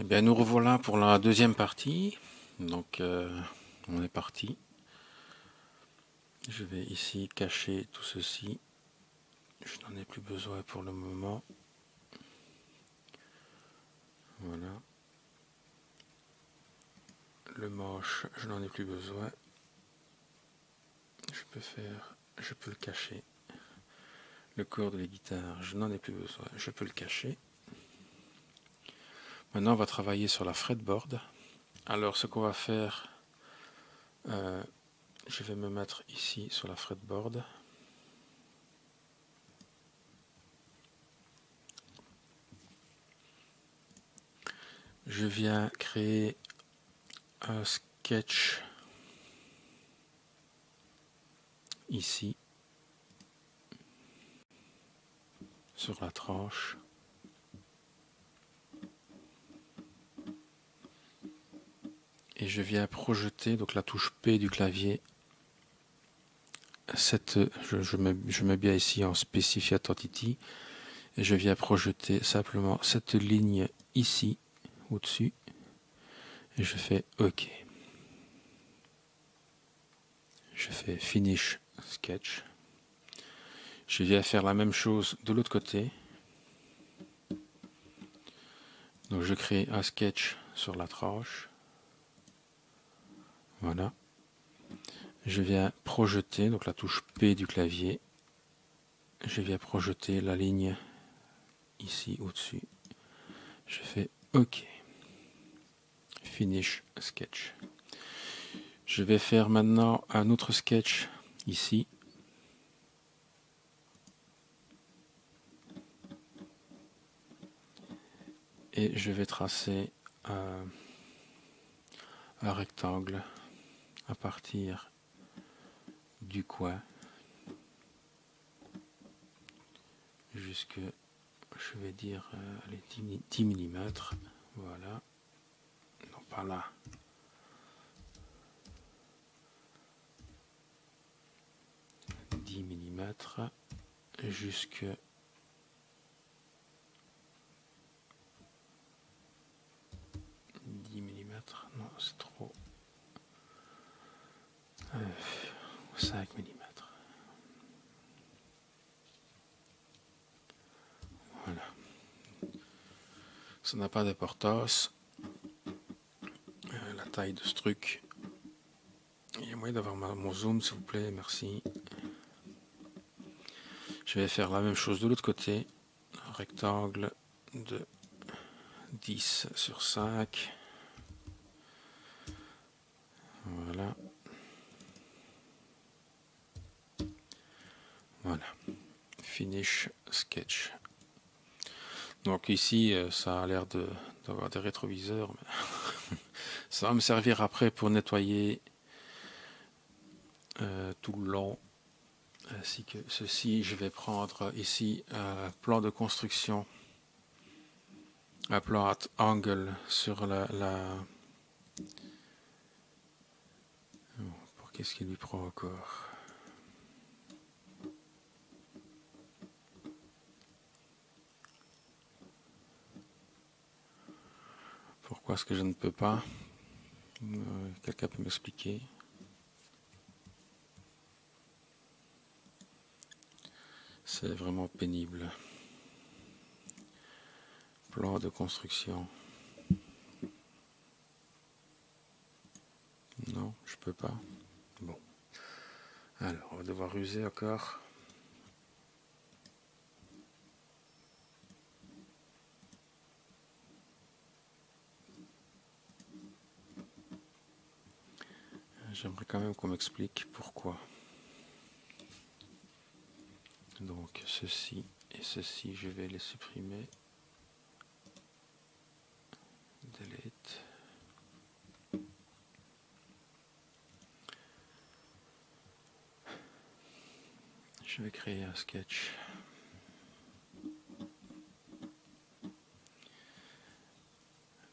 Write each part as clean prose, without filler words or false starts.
Eh bien, nous revoilà pour la deuxième partie. Donc, on est parti. Je vais ici cacher tout ceci. Je n'en ai plus besoin pour le moment. Voilà. Le manche, je n'en ai plus besoin. Je peux le cacher. Le corps de la guitare, je n'en ai plus besoin. Je peux le cacher. Maintenant, on va travailler sur la fretboard. Alors, ce qu'on va faire, je vais me mettre ici sur la fretboard. Je viens créer un sketch ici sur la tranche. Et je viens projeter donc la touche P du clavier. Je mets bien ici en Specified Entity et je viens projeter simplement cette ligne ici au-dessus et je fais OK. Je fais Finish Sketch. Je viens faire la même chose de l'autre côté. Donc je crée un sketch sur la tranche. Voilà. Je viens projeter donc la touche P du clavier. Je viens projeter la ligne ici au-dessus. Je fais OK. Finish Sketch. Je vais faire maintenant un autre sketch ici. Et je vais tracer un rectangle à partir du coin jusque, je vais dire, allez, 10 mm. Voilà. Non, pas là. Mm jusque 10 mm, non c'est trop, 5 mm. Voilà. Ça n'a pas d'importance. La taille de ce truc. Il y a moyen d'avoir mon zoom s'il vous plaît, merci. Je vais faire la même chose de l'autre côté. Un rectangle de 10 sur 5. Voilà. Voilà. Finish Sketch. Donc ici, ça a l'air d'avoir des rétroviseurs. Mais ça va me servir après pour nettoyer tout le long. Ainsi que ceci, je vais prendre ici un plan de construction. Un plan at angle sur pour qu'est-ce qu'il lui prend encore? Pourquoi est-ce que je ne peux pas? Quelqu'un peut m'expliquer? C'est vraiment pénible. Plan de construction. Non, je peux pas. Bon. Alors, on va devoir user encore. J'aimerais quand même qu'on m'explique pourquoi. Donc, ceci et ceci, je vais les supprimer. Delete. Je vais créer un sketch.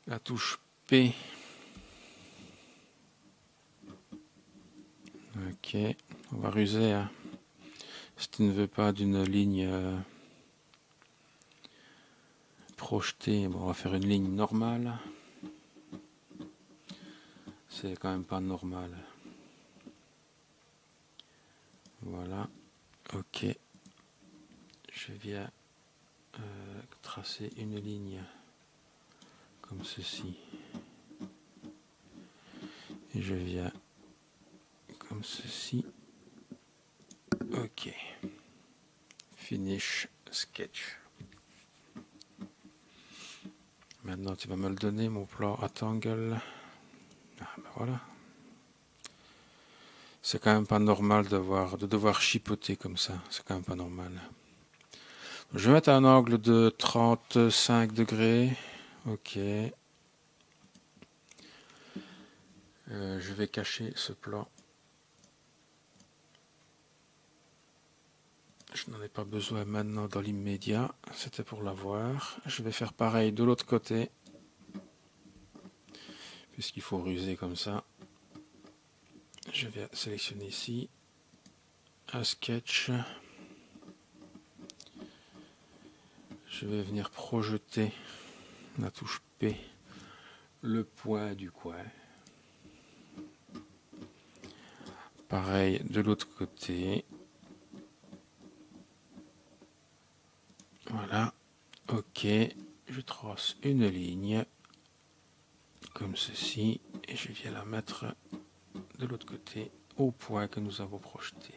La touche P. Ok, on va ruser. Hein. Si tu ne veux pas d'une ligne projetée, bon, on va faire une ligne normale. C'est quand même pas normal. Voilà. Ok. Je viens tracer une ligne comme ceci. Et je viens comme ceci. Ok. Finish sketch. Maintenant, tu vas me le donner, mon plan rectangle. Ah, ben voilà. C'est quand même pas normal de devoir chipoter comme ça. C'est quand même pas normal. Je vais mettre un angle de 35 degrés. Ok. Je vais cacher ce plan. Je n'en ai pas besoin maintenant dans l'immédiat. C'était pour l'avoir. Je vais faire pareil de l'autre côté. Puisqu'il faut ruser comme ça. Je vais sélectionner ici un sketch. Je vais venir projeter la touche P, le point du coin. Pareil de l'autre côté. Voilà. Ok. Je trace une ligne comme ceci et je viens la mettre de l'autre côté au point que nous avons projeté.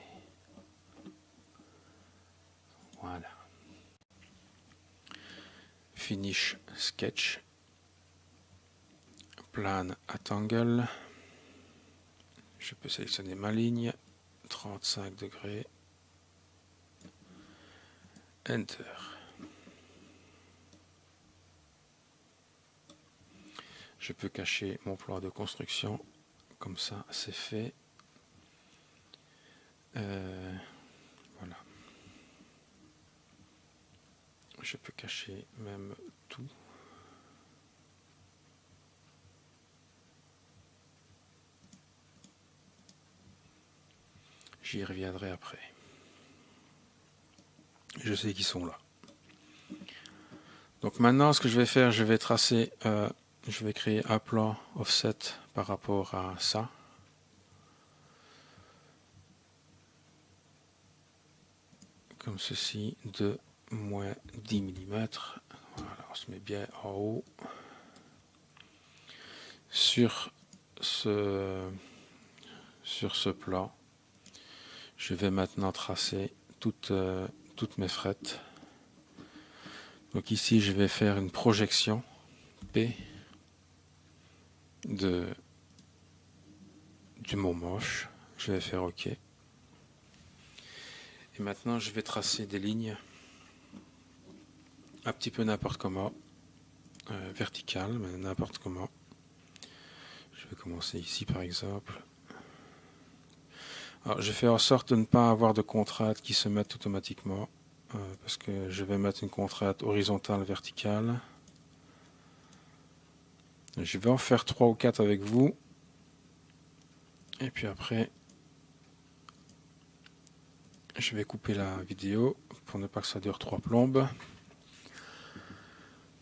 Voilà. Finish sketch. Plane at angle. Je peux sélectionner ma ligne. 35 degrés. Enter. Je peux cacher mon plan de construction. Comme ça, c'est fait. Voilà. Je peux cacher même tout. J'y reviendrai après. Je sais qu'ils sont là. Donc maintenant, ce que je vais faire, je vais tracer, je vais créer un plan offset par rapport à ça. Comme ceci, de moins 10 mm. Voilà, on se met bien en haut. Sur ce plan, je vais maintenant tracer toutes mes frettes. Donc ici, je vais faire une projection P du mot moche. Je vais faire OK. Et maintenant, je vais tracer des lignes un petit peu n'importe comment, verticales, mais n'importe comment. Je vais commencer ici, par exemple. Alors, je fais en sorte de ne pas avoir de contraintes qui se mettent automatiquement, parce que je vais mettre une contrainte horizontale, verticale. Je vais en faire 3 ou 4 avec vous. Et puis après, je vais couper la vidéo pour ne pas que ça dure 3 plombes.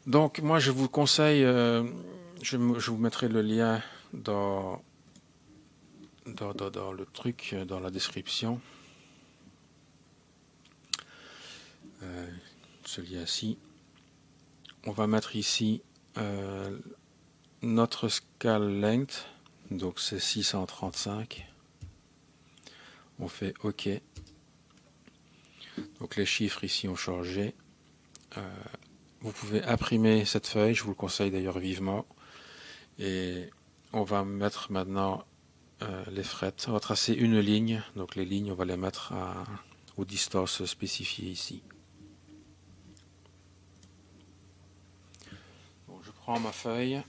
Donc moi je vous conseille, je vous mettrai le lien dans le truc, dans la description. Ce lien-ci. On va mettre ici notre scale length, donc c'est 635. On fait OK. Donc les chiffres ici ont changé. Vous pouvez imprimer cette feuille, je vous le conseille d'ailleurs vivement. Et on va mettre maintenant les frettes. On va tracer une ligne, donc les lignes on va les mettre aux distances spécifiées ici. Bon, je prends ma feuille.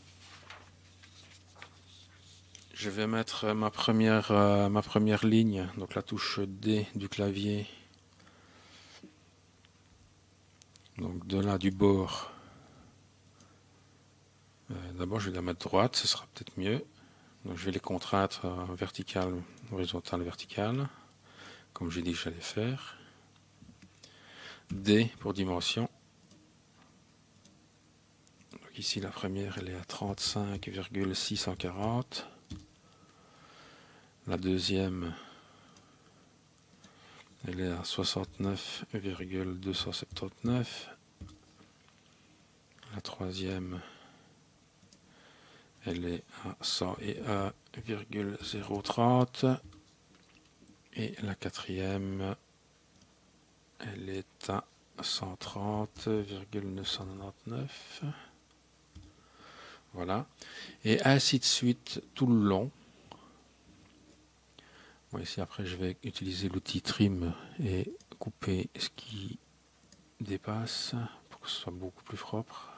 Je vais mettre ma première ligne, donc la touche D du clavier. Donc de là du bord. D'abord je vais la mettre droite, ce sera peut-être mieux. Donc je vais les contraindre verticale, horizontale, verticale, comme j'ai dit que j'allais faire. D pour dimension. Donc ici la première elle est à 35,640. La deuxième, elle est à 69,279. La troisième, elle est à 101,030. Et la quatrième, elle est à 130,999. Voilà. Et ainsi de suite tout le long. Bon, ici, après, je vais utiliser l'outil trim et couper ce qui dépasse pour que ce soit beaucoup plus propre.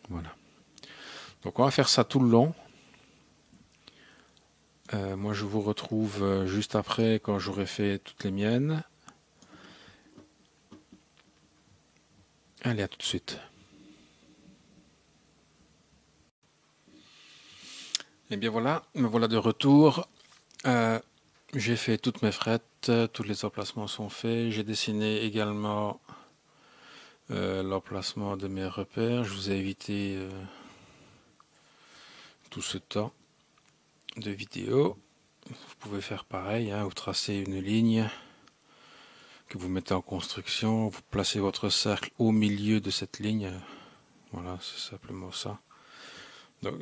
Voilà. Donc, on va faire ça tout le long. Moi, je vous retrouve juste après quand j'aurai fait toutes les miennes. Allez, à tout de suite. Et bien voilà, me voilà de retour. J'ai fait toutes mes frettes, tous les emplacements sont faits. J'ai dessiné également l'emplacement de mes repères. Je vous ai évité tout ce temps de vidéo. Vous pouvez faire pareil, hein, vous tracez une ligne que vous mettez en construction, vous placez votre cercle au milieu de cette ligne. Voilà, c'est simplement ça. Donc,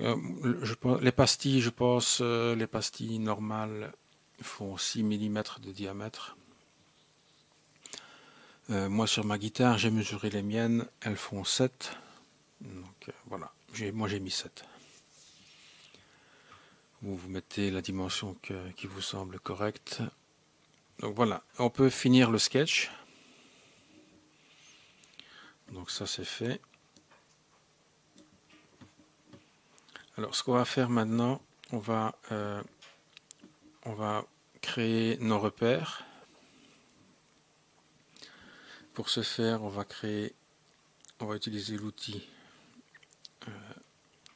les pastilles, je pense, les pastilles normales font 6 mm de diamètre. Moi, sur ma guitare, j'ai mesuré les miennes, elles font 7. Donc, voilà, moi j'ai mis 7. Vous mettez la dimension qui vous semble correcte. Donc voilà, on peut finir le sketch. Donc ça c'est fait. Alors ce qu'on va faire maintenant, on va créer nos repères. Pour ce faire, on va utiliser l'outil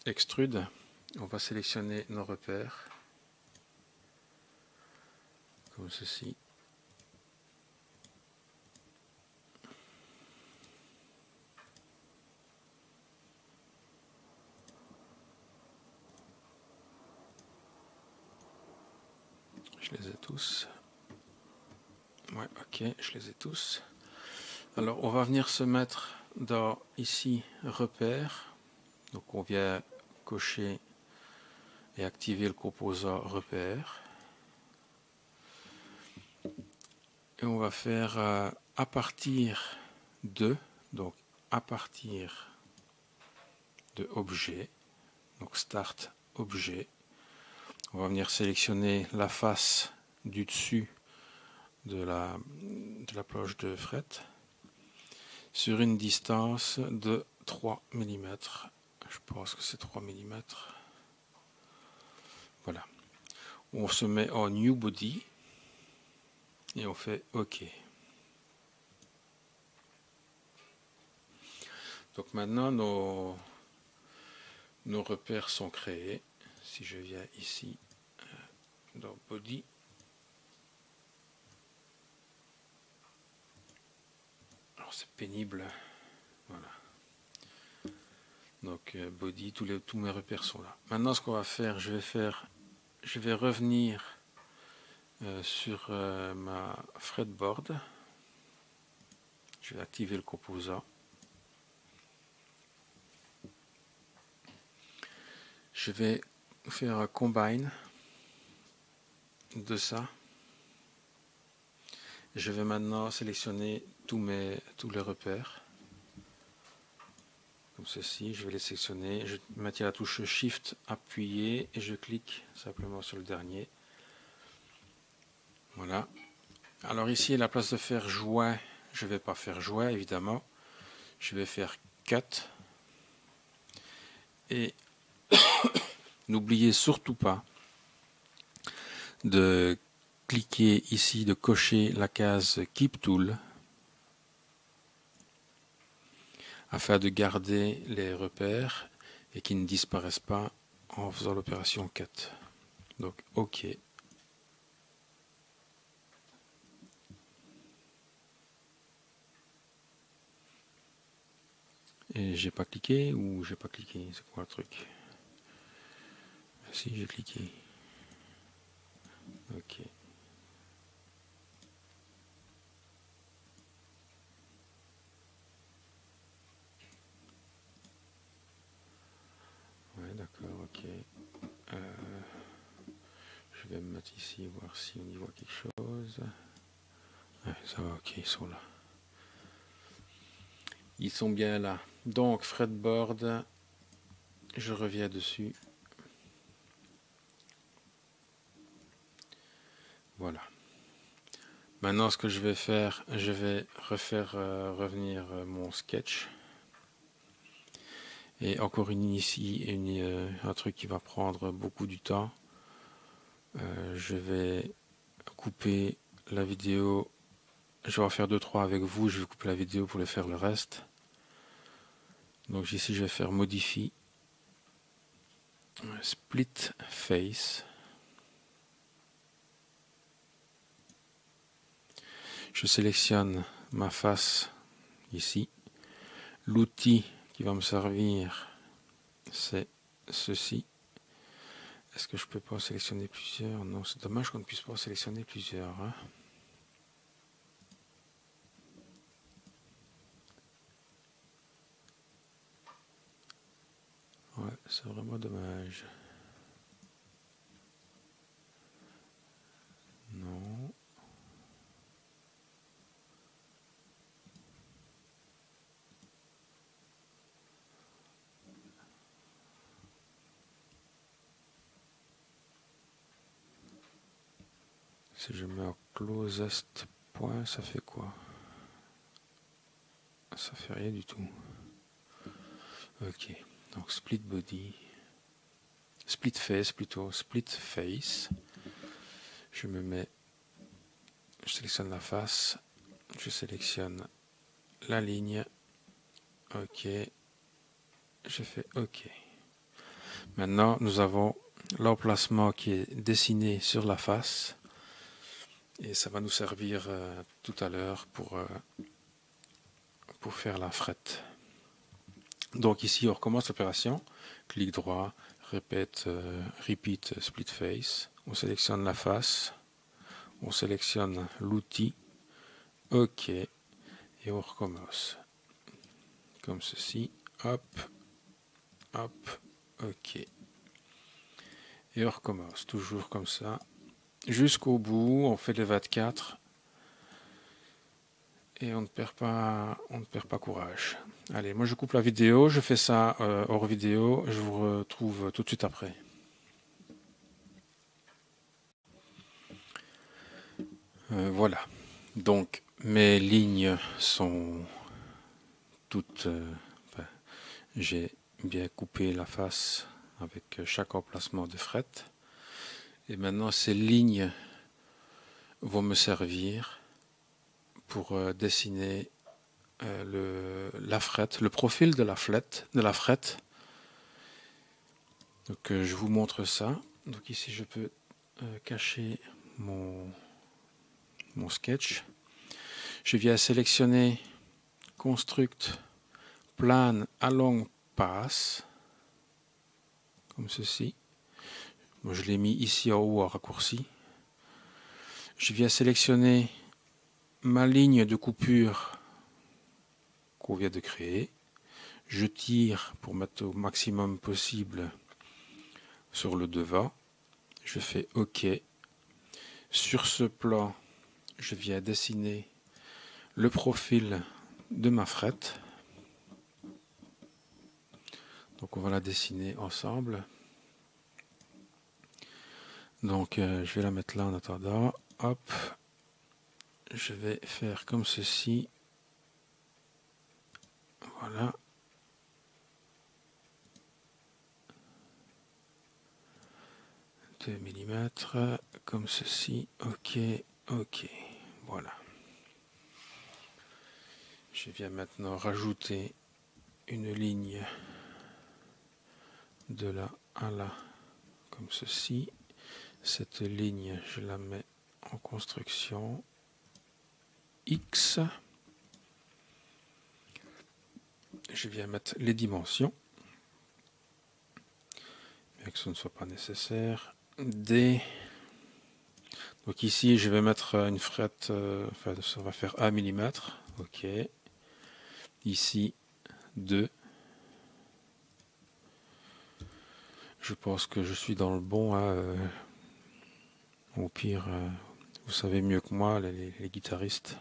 Extrude. On va sélectionner nos repères, comme ceci. Je les ai tous. Ouais, ok, je les ai tous. Alors, on va venir se mettre dans ici repères. Donc, on vient cocher et activer le composant repère. Et on va faire à partir de, donc à partir de objet, donc start objet. On va venir sélectionner la face du dessus de la poche de fret sur une distance de 3 mm. Je pense que c'est 3 mm. Voilà. On se met en New Body et on fait OK. Donc maintenant, nos repères sont créés. Si je viens ici dans Body, alors c'est pénible. Voilà. Donc Body, tous mes repères sont là. Maintenant, ce qu'on va faire, je vais revenir sur ma fretboard. Je vais activer le composant. Je vais faire un combine de ça. Je vais maintenant sélectionner tous les repères. Comme ceci, je vais les sélectionner. Je maintiens la touche Shift appuyé et je clique simplement sur le dernier. Voilà. Alors ici, à la place de faire joint, je ne vais pas faire joint évidemment. Je vais faire cut. Et n'oubliez surtout pas de cliquer ici, de cocher la case Keep Tool afin de garder les repères et qu'ils ne disparaissent pas en faisant l'opération cut. Donc OK. Et j'ai pas cliqué ou j'ai pas cliqué, c'est quoi le truc? Si j'ai cliqué. Ok. Ouais, d'accord, ok. Je vais me mettre ici, voir si on y voit quelque chose. Ouais, ça va, ok, ils sont là. Ils sont bien là. Donc, fretboard, je reviens dessus. Voilà. Maintenant, ce que je vais faire, je vais refaire revenir mon sketch. Et encore ici, un truc qui va prendre beaucoup du temps. Je vais couper la vidéo. Je vais en faire 2-3 avec vous. Je vais couper la vidéo pour les faire le reste. Donc ici, je vais faire Modify. Split Face. Je sélectionne ma face ici. L'outil qui va me servir, c'est ceci. Est-ce que je peux pas sélectionner plusieurs? Non, c'est dommage qu'on ne puisse pas sélectionner plusieurs. Hein. Ouais, c'est vraiment dommage. Non. Si je mets en closest point, ça fait quoi? Ça fait rien du tout. Ok, donc split body, split face plutôt, split face. Je me mets, je sélectionne la face, je sélectionne la ligne. Ok, je fais OK. Maintenant, nous avons l'emplacement qui est dessiné sur la face. Et ça va nous servir tout à l'heure pour faire la frette. Donc ici, on recommence l'opération. Clic droit, repeat split face. On sélectionne la face. On sélectionne l'outil. OK. Et on recommence. Comme ceci. Hop. Hop. OK. Et on recommence. Toujours comme ça. Jusqu'au bout. On fait les 24. Et on ne perd pas courage. Allez, moi je coupe la vidéo, je fais ça hors vidéo, je vous retrouve tout de suite après. Voilà, donc mes lignes sont toutes... enfin, j'ai bien coupé la face avec chaque emplacement de fret. Et maintenant ces lignes vont me servir pour dessiner la frette, le profil de la frette. Donc je vous montre ça. Donc ici je peux cacher mon sketch. Je viens sélectionner Construct Plan Along Path, comme ceci. Moi, je l'ai mis ici en haut en raccourci. Je viens sélectionner ma ligne de coupure qu'on vient de créer. Je tire pour mettre au maximum possible sur le devant. Je fais OK. Sur ce plan, je viens dessiner le profil de ma frette. Donc on va la dessiner ensemble. Donc je vais la mettre là en attendant. Hop. Je vais faire comme ceci. Voilà. Millimètres comme ceci. OK. OK. Voilà. Je viens maintenant rajouter une ligne de là à là comme ceci. Cette ligne, je la mets en construction X. Je viens mettre les dimensions. bien que ce ne soit pas nécessaire. D. Donc ici, je vais mettre une frette, enfin, ça va faire 1 mm. Ok. Ici, 2. Je pense que je suis dans le bon. Hein, au pire, vous savez mieux que moi, les guitaristes.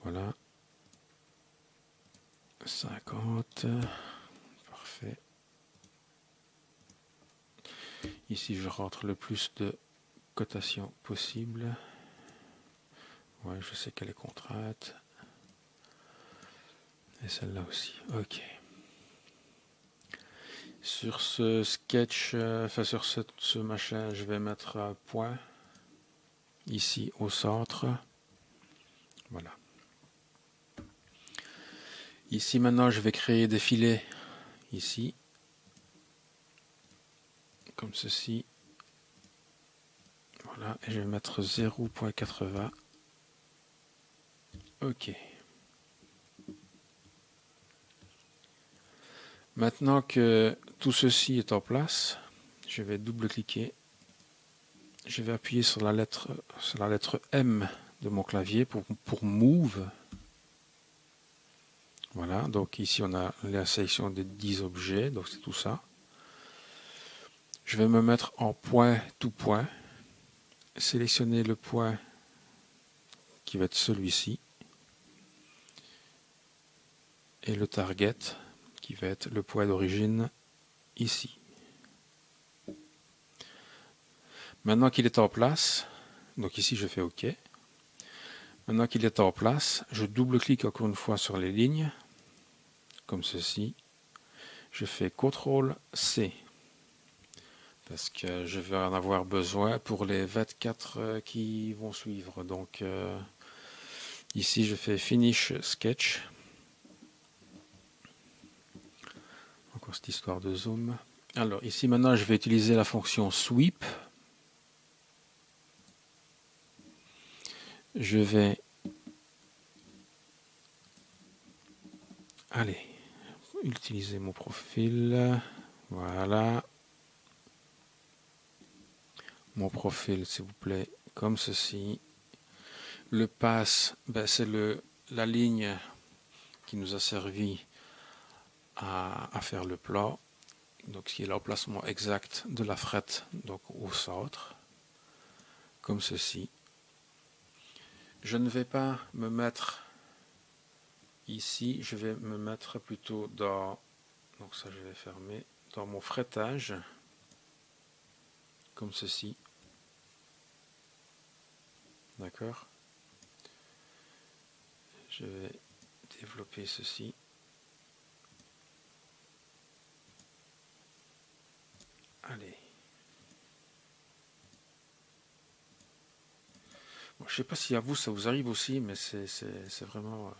Voilà. 50. Parfait. Ici, je rentre le plus de cotation possible. Ouais, je sais qu'elle est contrainte. Et celle-là aussi. Ok. Sur ce sketch, enfin sur ce machin, je vais mettre un point ici au centre. Voilà. Ici maintenant, je vais créer des filets ici, comme ceci. Voilà, et je vais mettre 0.80. Ok. Maintenant que tout ceci est en place, je vais double-cliquer. Je vais appuyer sur la lettre M de mon clavier pour Move. Voilà, donc ici on a la sélection des 10 objets, donc c'est tout ça. Je vais me mettre en point tout point, sélectionner le point qui va être celui-ci, et le target qui va être le point d'origine ici. Maintenant qu'il est en place, donc ici je fais OK. Maintenant qu'il est en place, je double-clique encore une fois sur les lignes, comme ceci. Je fais CTRL-C, parce que je vais en avoir besoin pour les 24 qui vont suivre. Donc ici je fais Finish Sketch. Encore cette histoire de zoom. Alors ici maintenant je vais utiliser la fonction Sweep. Je vais utiliser mon profil. Voilà. Mon profil, s'il vous plaît, comme ceci. Le pass, ben, c'est la ligne qui nous a servi à faire le plat. Donc, qui est l'emplacement exact de la frette, donc au centre, comme ceci. Je ne vais pas me mettre ici, je vais me mettre plutôt dans, donc ça je vais fermer, dans mon frettage, comme ceci. D'accord? Je vais développer ceci. Allez. Bon, je ne sais pas si à vous ça vous arrive aussi, mais c'est vraiment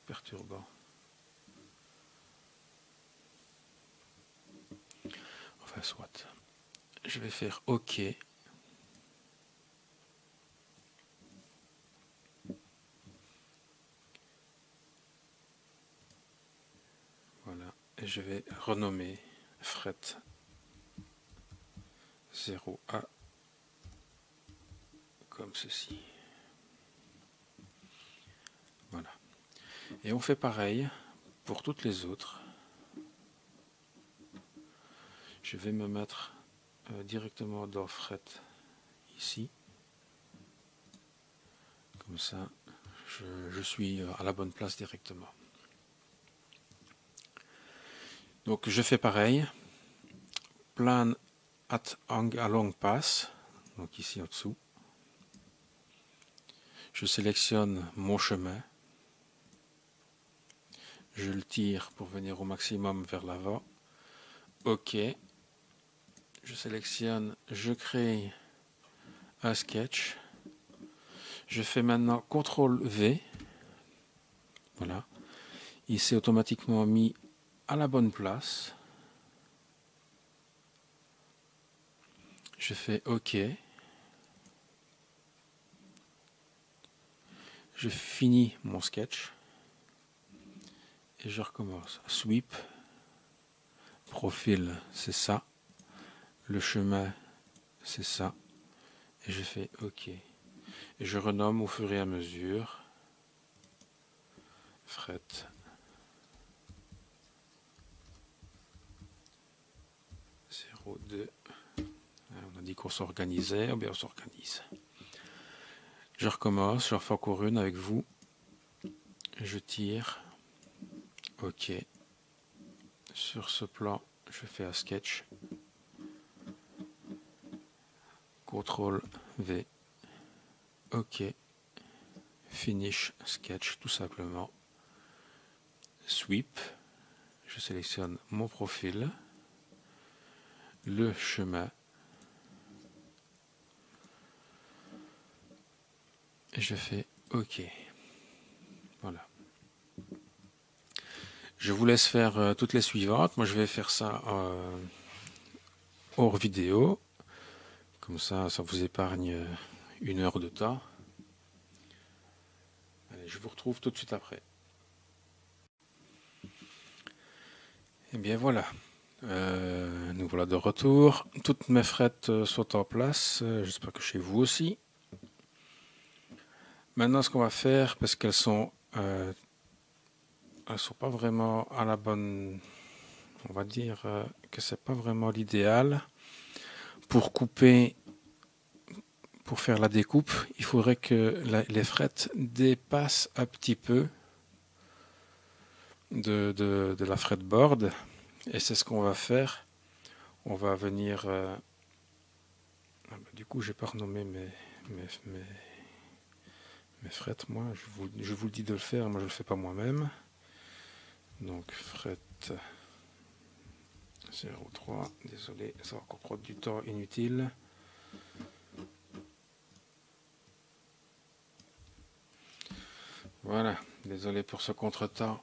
perturbant. Enfin, soit. Je vais faire OK. Voilà. Et je vais renommer fret 0A comme ceci. Voilà. Et on fait pareil pour toutes les autres. Je vais me mettre directement dans fret ici. Comme ça, je suis à la bonne place directement. Donc je fais pareil. Plan at along pass. Donc ici en dessous. Je sélectionne mon chemin. Je le tire pour venir au maximum vers l'avant. OK. Je sélectionne, je crée un sketch. Je fais maintenant CTRL-V. Voilà. Il s'est automatiquement mis à la bonne place. Je fais OK. Je finis mon sketch. Et je recommence. Sweep. profil c'est ça, le chemin c'est ça, et je fais OK. Et je renomme au fur et à mesure. Fret. Zéro, 2. On a dit qu'on s'organisait, ou bien on s'organise. Je recommence, je refais encore une avec vous. Je tire. OK. Sur ce plan, je fais un sketch. CTRL V. OK. Finish sketch tout simplement. Sweep. Je sélectionne mon profil. Le chemin. Et je fais OK. Voilà. Je vous laisse faire toutes les suivantes. Moi, je vais faire ça hors vidéo. Comme ça vous épargne 1 heure de temps. Allez, je vous retrouve tout de suite après. Et bien voilà. Nous voilà de retour. Toutes mes frettes sont en place. J'espère que chez vous aussi. Maintenant, ce qu'on va faire, parce qu'elles sont pas vraiment à la bonne, on va dire que c'est pas vraiment l'idéal. Pour couper, pour faire la découpe, il faudrait que les frettes dépassent un petit peu de la fretboard. Et c'est ce qu'on va faire. On va venir... du coup, j'ai pas renommé mes frettes, moi. Je vous le dis de le faire, moi je le fais pas moi-même. Donc, fret 0,3. Désolé, ça va encore prendre du temps inutile. Voilà, désolé pour ce contretemps.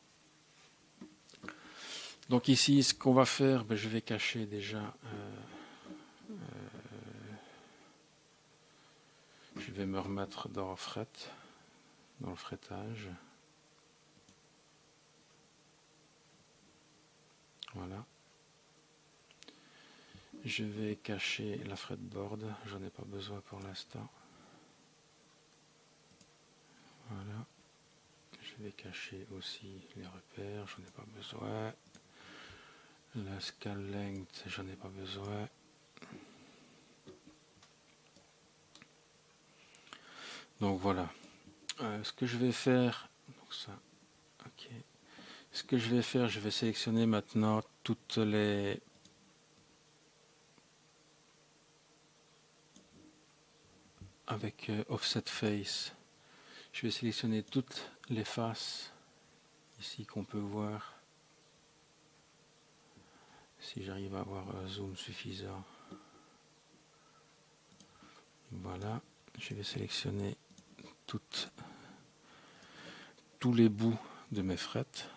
Donc ici, ce qu'on va faire, je vais cacher déjà... je vais me remettre dans fret, dans le fretage. Voilà. Je vais cacher la fretboard, j'en ai pas besoin pour l'instant. Voilà. Je vais cacher aussi les repères, j'en ai pas besoin. La scale length, j'en ai pas besoin. Donc voilà. Ce que je vais faire, donc ça, ok. Ce que je vais faire, je vais sélectionner maintenant toutes les avec offset face. Je vais sélectionner toutes les faces ici qu'on peut voir. Si j'arrive à avoir un zoom suffisant. Voilà. Je vais sélectionner tous les bouts de mes frettes.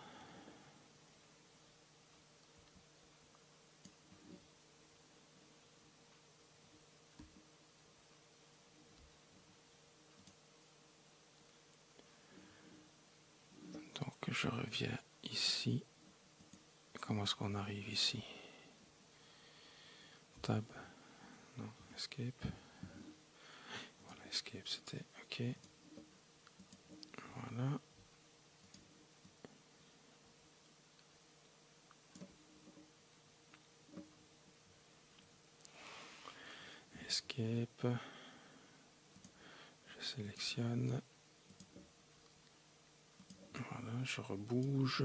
Donc je reviens ici. Comment est-ce qu'on arrive ici? Tab. Non, escape. Voilà, escape c'était OK. Voilà. Escape. Je sélectionne. Voilà, je rebouge.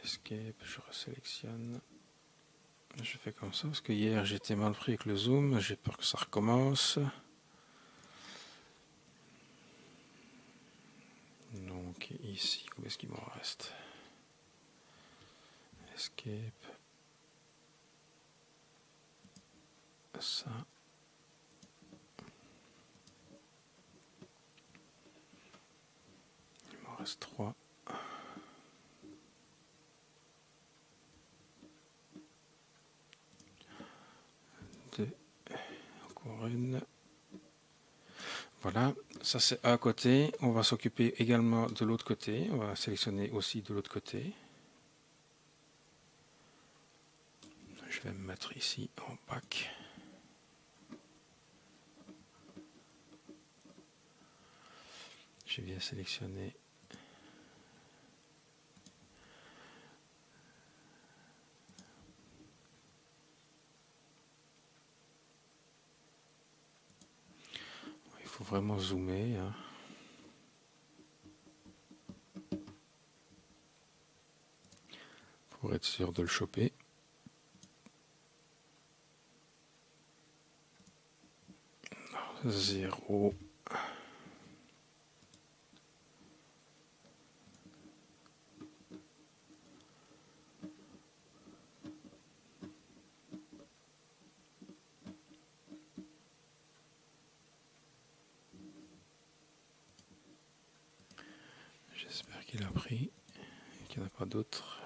Escape, je resélectionne. Je fais comme ça parce que hier j'étais mal pris avec le zoom, j'ai peur que ça recommence. Donc ici, combien est-ce qu'il m'en reste? Escape. Ça. Il m'en reste 3. Encore une. Voilà, ça c'est un côté. On va s'occuper également de l'autre côté. On va sélectionner aussi de l'autre côté. Je vais me mettre ici en bac. Je viens sélectionner il faut vraiment zoomer, hein. Pour être sûr de le choper. Non, 0. J'espère qu'il a pris et qu'il n'y en a pas d'autres.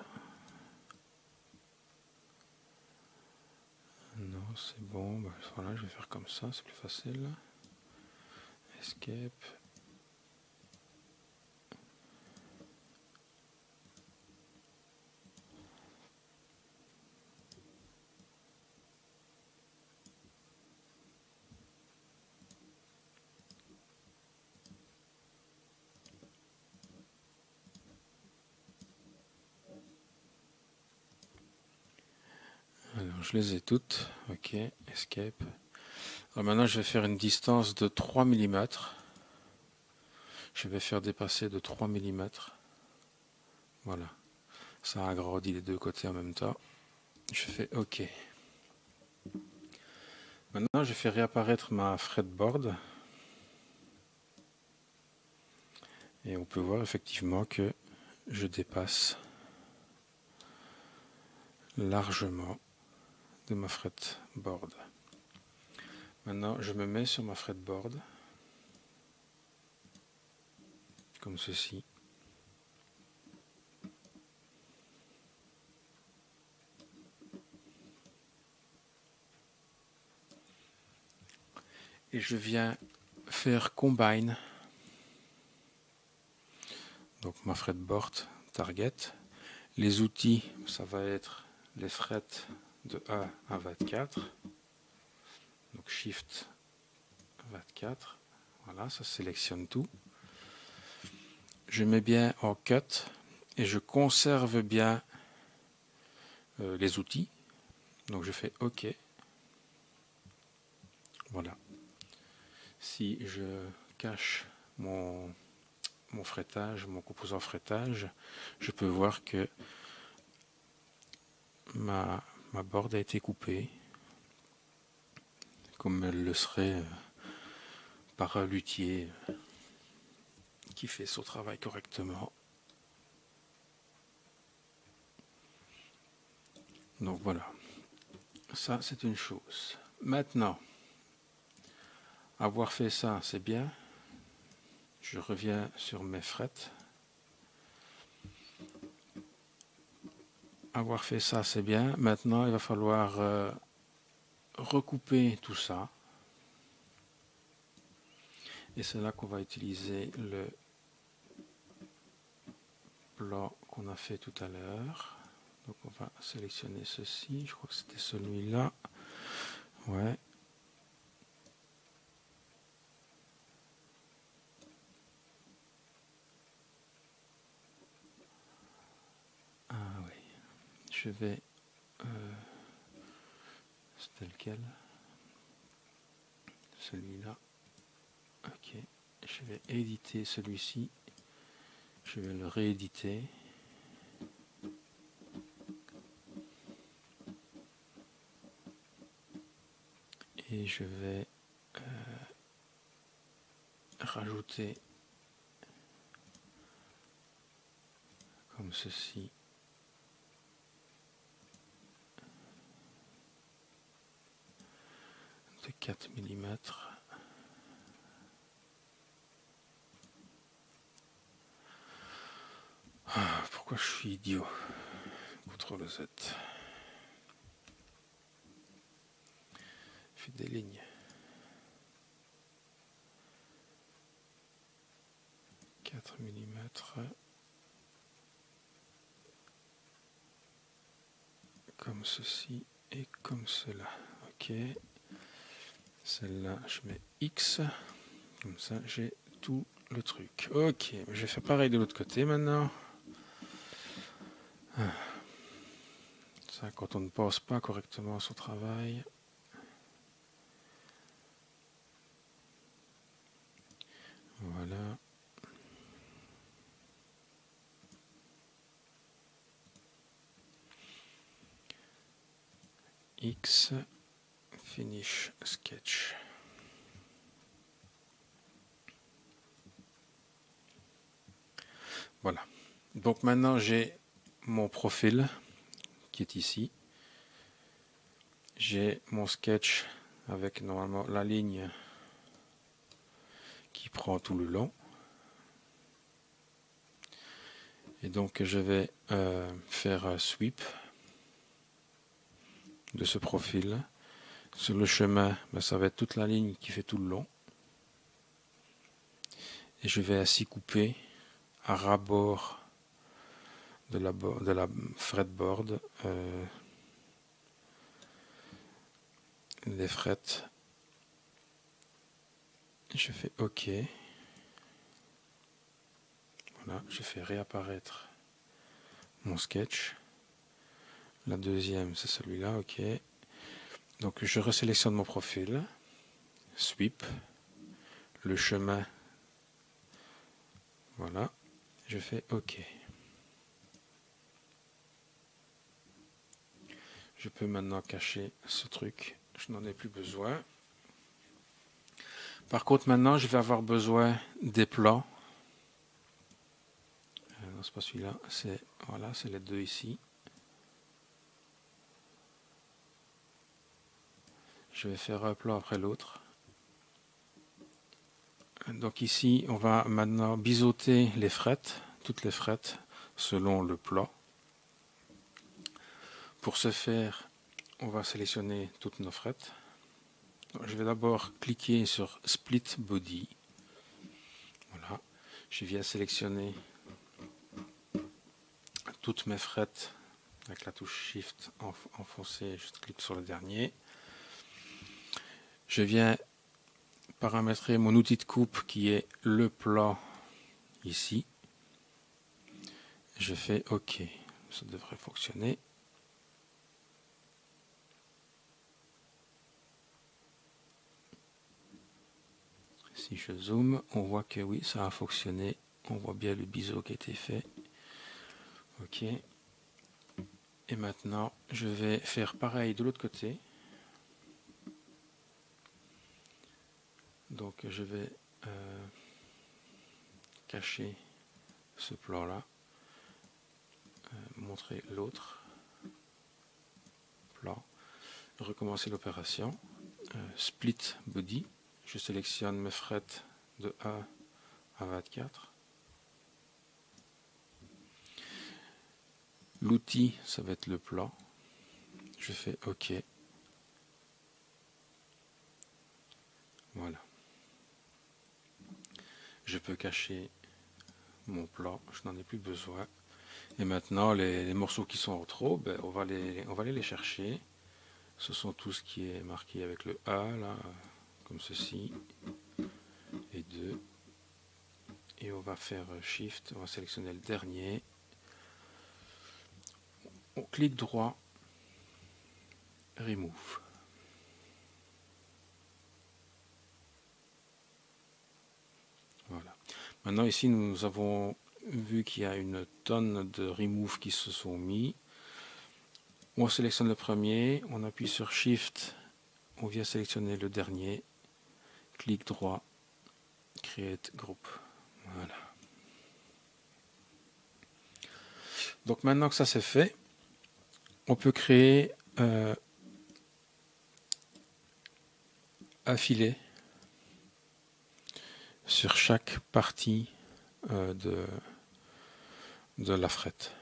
Non, c'est bon. Ben, voilà, je vais faire comme ça, c'est plus facile. Escape. Alors, je les ai toutes. Ok, escape. Alors maintenant, je vais faire une distance de 3 mm. Je vais faire dépasser de 3 mm. Voilà. Ça agrandit les deux côtés en même temps. Je fais OK. Maintenant, je fais réapparaître ma fretboard. Et on peut voir effectivement que je dépasse largement de ma fretboard. Maintenant, je me mets sur ma fretboard, comme ceci. Et je viens faire combine. Donc ma fretboard target. Les outils, ça va être les frets de 1 à 24. Donc Shift 24. Voilà, ça sélectionne tout. Je mets bien en cut et je conserve bien les outils. Donc je fais OK. Voilà. Si je cache mon fretage, mon composant fretage, je peux voir que ma board a été coupée, comme elle le serait par un luthier qui fait son travail correctement. Donc voilà, ça c'est une chose. Maintenant, avoir fait ça, c'est bien. Je reviens sur mes frets. Avoir fait ça, c'est bien. Maintenant, il va falloir recouper tout ça. Et c'est là qu'on va utiliser le plan qu'on a fait tout à l'heure. Donc on va sélectionner ceci. Je crois que c'était celui-là. Ouais. Ah oui. Je vais... c'était lequel? Celui-là. Ok. Je vais éditer celui-ci. Je vais le rééditer. Et je vais rajouter comme ceci de 4 mm. Ah, pourquoi je suis idiot? CTRL Z. Fais des lignes. mm, comme ceci et comme cela. Ok. Celle-là, je mets X. Comme ça, j'ai tout le truc. Ok, je vais faire pareil de l'autre côté maintenant. Ça, quand on ne pense pas correctement à son travail. Voilà. X, finish sketch. Voilà. Donc maintenant j'ai mon profil qui est ici. J'ai mon sketch avec normalement la ligne qui prend tout le long. Et donc je vais faire un sweep de ce profil. Sur le chemin, ben, ça va être toute la ligne qui fait tout le long. Et je vais ainsi couper à ras-bord de la fretboard les frettes. Je fais OK. Voilà, je fais réapparaître mon sketch. La deuxième, c'est celui-là, OK. Donc je resélectionne mon profil, sweep, le chemin, voilà, je fais OK. Je peux maintenant cacher ce truc, je n'en ai plus besoin. Par contre maintenant je vais avoir besoin des plans. Non, c'est pas celui-là, c'est voilà, c'est les deux ici. Je vais faire un plan après l'autre. Donc ici, on va maintenant biseauter les frettes, toutes les frettes, selon le plan. Pour ce faire, on va sélectionner toutes nos frettes. Je vais d'abord cliquer sur Split Body. Voilà. Je viens sélectionner toutes mes frettes avec la touche Shift enfoncée. Je clique sur le dernier. Je viens paramétrer mon outil de coupe qui est le plan ici. Je fais OK. Ça devrait fonctionner. Si je zoome, on voit que oui, ça a fonctionné. On voit bien le biseau qui a été fait. OK. Et maintenant, je vais faire pareil de l'autre côté. Donc, je vais cacher ce plan-là. Montrer l'autre plan. Recommencer l'opération. Split Body. Je sélectionne mes frettes de 1 à 24. L'outil, ça va être le plan. Je fais OK. Voilà. Je peux cacher mon plan, je n'en ai plus besoin. Et maintenant, les morceaux qui sont en trop, ben, on va aller les chercher. Ce sont tout ce qui est marqué avec le A, là, comme ceci, et 2. Et on va faire Shift, on va sélectionner le dernier. On clique droit, Remove. Voilà. Maintenant ici nous avons vu qu'il y a une tonne de remove qui se sont mis. On sélectionne le premier, on appuie sur Shift, on vient sélectionner le dernier, clic droit, Create Group. Voilà. Donc maintenant que ça c'est fait, on peut créer un filet sur chaque partie de la frette.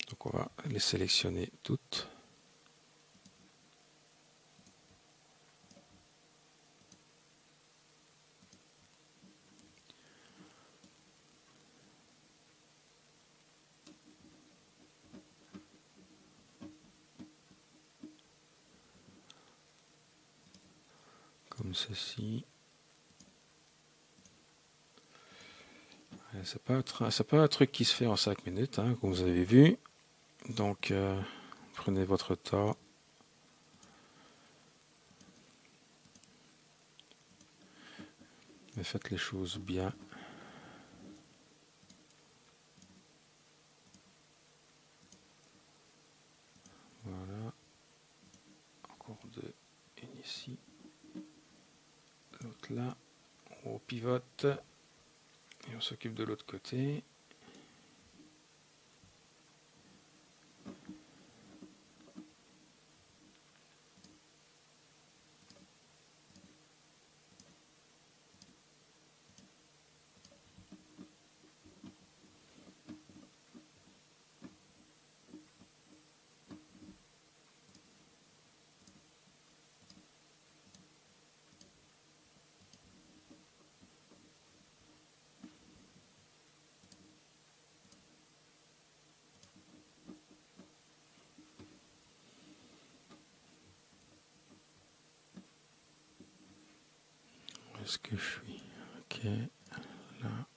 Donc on va les sélectionner toutes. comme ceci. C'est pas un truc qui se fait en 5 minutes, hein, comme vous avez vu. Donc, prenez votre temps. Mais faites les choses bien. Voilà. Encore deux. Une ici. L'autre là. On pivote. Et on s'occupe de l'autre côté. Où est-ce que je suis? Ok. Là.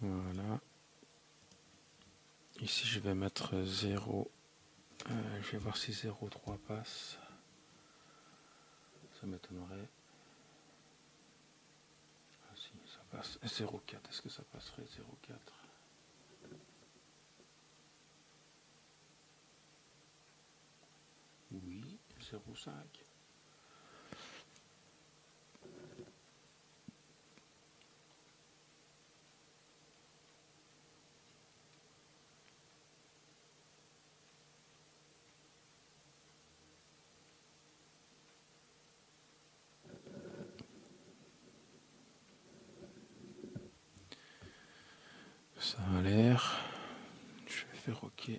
Voilà. Ici, je vais mettre 0. Je vais voir si 0,3 passe. Ça m'étonnerait. Ah si, ça passe. 0,4. Est-ce que ça passerait 0,4? Oui, 0,5. Ça a l'air. Je vais faire OK.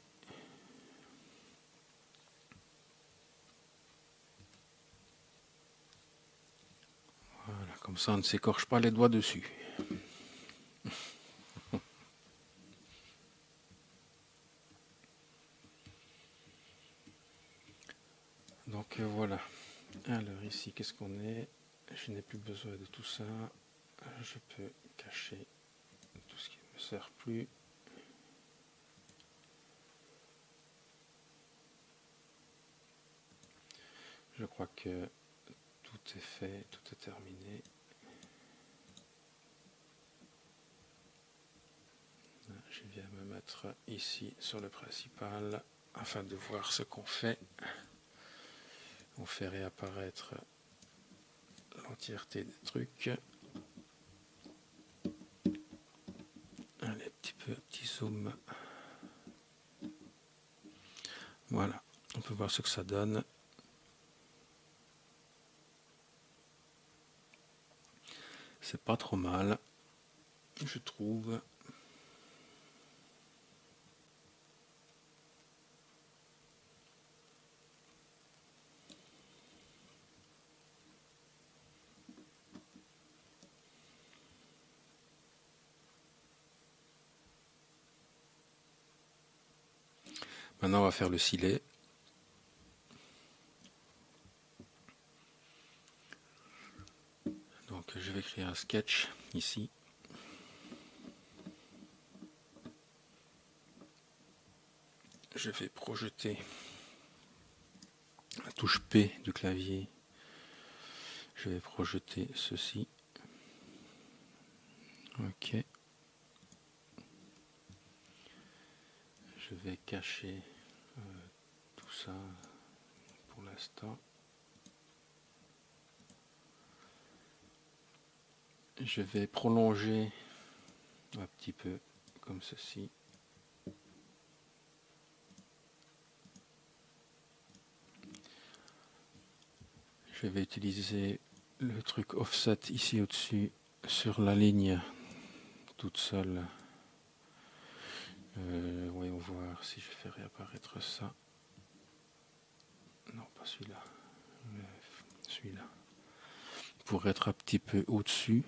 Voilà, comme ça on ne s'écorche pas les doigts dessus. Donc voilà. Alors ici, qu'est-ce qu'on est? Je n'ai plus besoin de tout ça. Je peux cacher tout ce qui ne me sert plus. Je crois que tout est fait, tout est terminé. Je viens me mettre ici sur le principal afin de voir ce qu'on fait. On fait réapparaître l'entièreté des trucs. Allez, petit zoom. Voilà, on peut voir ce que ça donne. C'est pas trop mal, je trouve. Maintenant, on va faire le silet. Donc, je vais créer un sketch ici. Je vais projeter la touche P du clavier. Je vais projeter ceci. Ok. Je vais cacher tout ça pour l'instant. Je vais prolonger un petit peu comme ceci. Je vais utiliser le truc offset ici au-dessus sur la ligne toute seule. Voyons voir si je fais réapparaître ça. Non, pas celui-là. Celui-là. Pour être un petit peu au-dessus.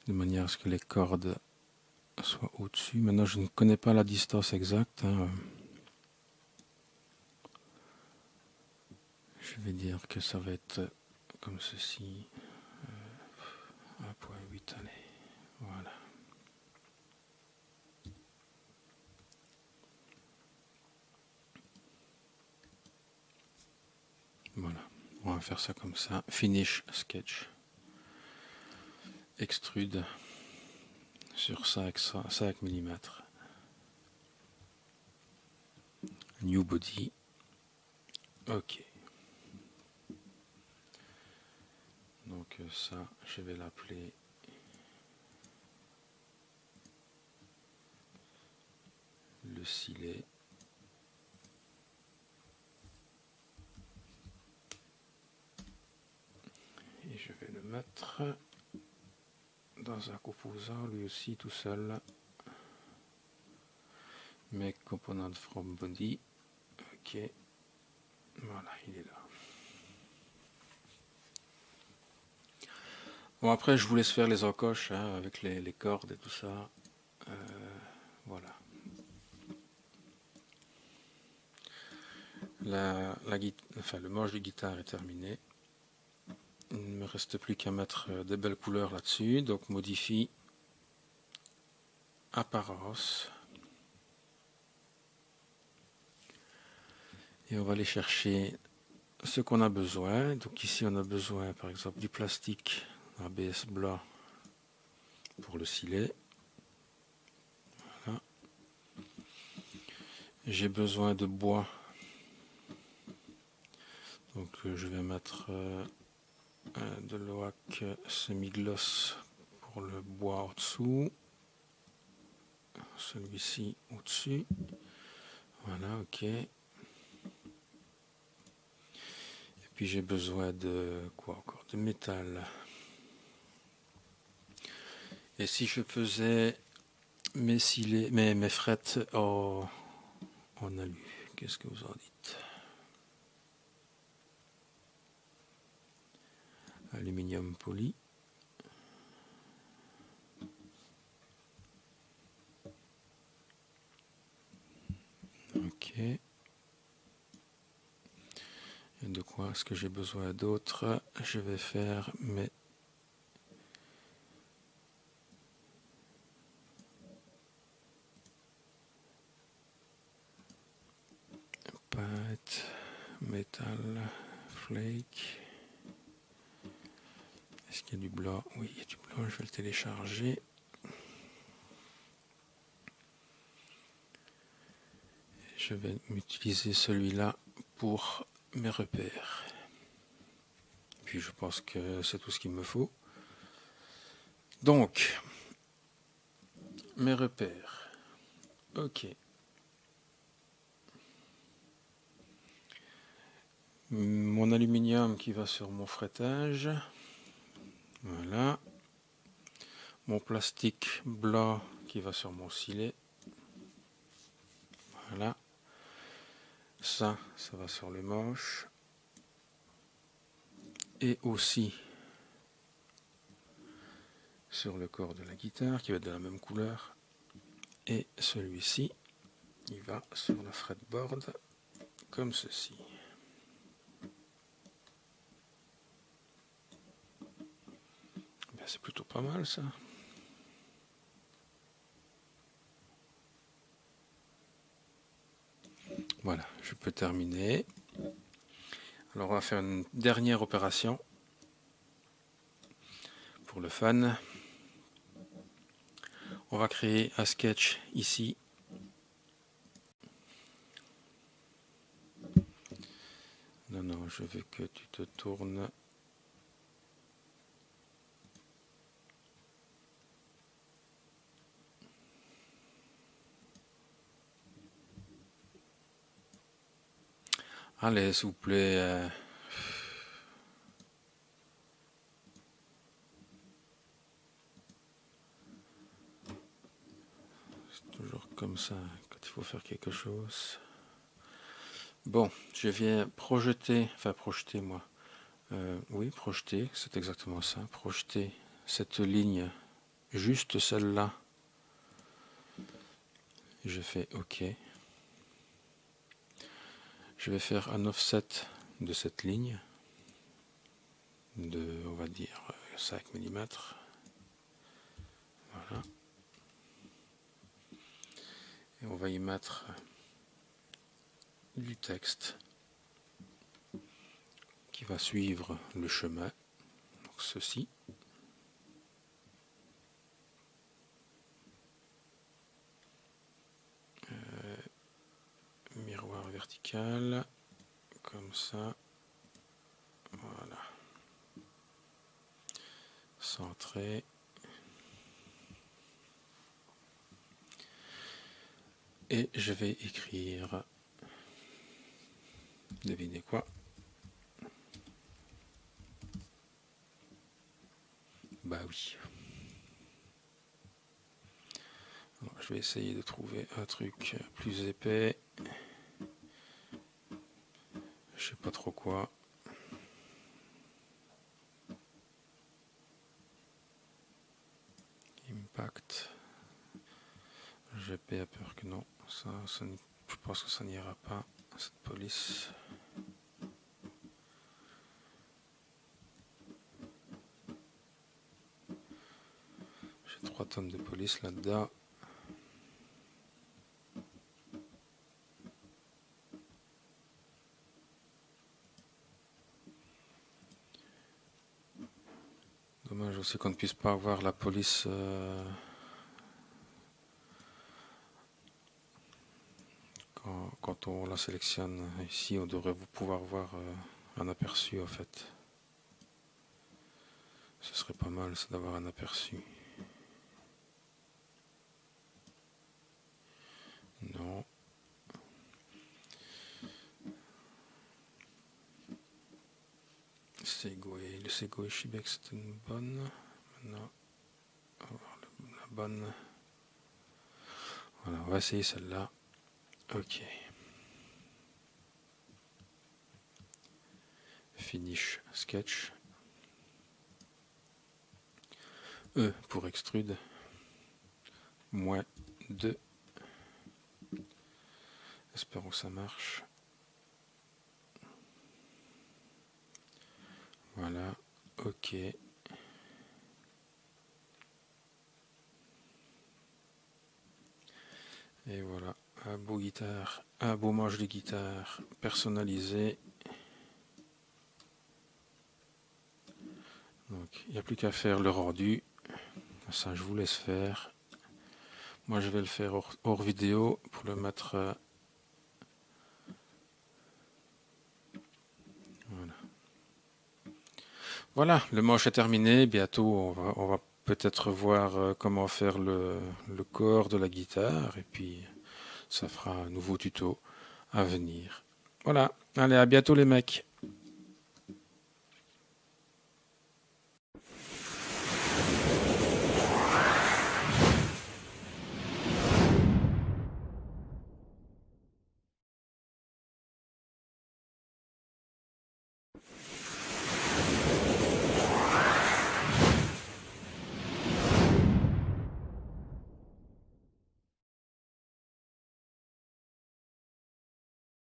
de manière à ce que les cordes soient au-dessus. Maintenant, je ne connais pas la distance exacte, hein. Je vais dire que ça va être comme ceci. 1.8, allez, voilà. Voilà, on va faire ça comme ça. Finish sketch. Extrude sur 5 mm. New body. Ok. Donc ça, je vais l'appeler le silet. Et je vais le mettre dans un composant lui aussi tout seul. Make component from body. Ok. Voilà, il est là. Bon, après, je vous laisse faire les encoches hein, avec les cordes et tout ça. Voilà. Le manche de guitare est terminé. Il ne me reste plus qu'à mettre des belles couleurs là-dessus. Donc, modifie apparence. Et on va aller chercher ce qu'on a besoin. Donc ici, on a besoin, par exemple, du plastique ABS blanc pour le silet. Voilà. J'ai besoin de bois. Donc je vais mettre de l'oak semi-gloss pour le bois en dessous. Celui-ci au-dessus. Voilà, ok. Et puis j'ai besoin de quoi encore? De métal. Et si je faisais mes frettes en alu, qu'est-ce que vous en dites? Aluminium poli. Ok. Et de quoi est-ce que j'ai besoin d'autre? Je vais faire mes pâtes, métal, flake. Est-ce qu'il y a du blanc? Oui, il y a du blanc, je vais le télécharger. Je vais utiliser celui-là pour mes repères. Puis je pense que c'est tout ce qu'il me faut. Donc, mes repères. Ok. Mon aluminium qui va sur mon fretage. Voilà. Mon plastique blanc qui va sur mon silet. Voilà. Ça va sur le manche. Et aussi sur le corps de la guitare qui va être de la même couleur. Et celui-ci, il va sur la fretboard comme ceci. Ben, c'est plutôt pas mal ça. Voilà, je peux terminer. Alors on va faire une dernière opération pour le fun. On va créer un sketch ici. Non, je veux que tu te tournes. Allez, s'il vous plaît. C'est toujours comme ça quand il faut faire quelque chose. Bon, je viens projeter, oui, projeter, c'est exactement ça, projeter cette ligne juste celle-là. Je fais OK. Je vais faire un offset de cette ligne de, on va dire, 5 mm. Voilà. Et on va y mettre du texte qui va suivre le chemin. Donc ceci. Miroir vertical, comme ça. Voilà. Centré. Et je vais écrire, devinez quoi? Bah oui. Alors, je vais essayer de trouver un truc plus épais. Je sais pas trop quoi. Impact. GP a peur que non. Ça, je pense que ça n'ira pas, cette police. J'ai 3 tonnes de police là-dedans. Dommage aussi qu'on ne puisse pas avoir la police quand on la sélectionne. Ici, on devrait pouvoir voir un aperçu en fait. Ce serait pas mal ça d'avoir un aperçu. Non. Le Segway Shibex c'est une bonne. Maintenant, on va voir la bonne. Voilà, on va essayer celle-là. Ok. Finish sketch. E pour extrude. -2. Espérons que ça marche. Voilà. Ok. Et voilà, un beau manche de guitare personnalisé. Donc il n'y a plus qu'à faire le rendu. Ça, je vous laisse faire. Moi, je vais le faire hors vidéo pour le mettre. Voilà. Voilà, le manche est terminé. Bientôt, on va peut-être voir comment faire le corps de la guitare. Et puis, ça fera un nouveau tuto à venir. Voilà, allez, à bientôt les mecs.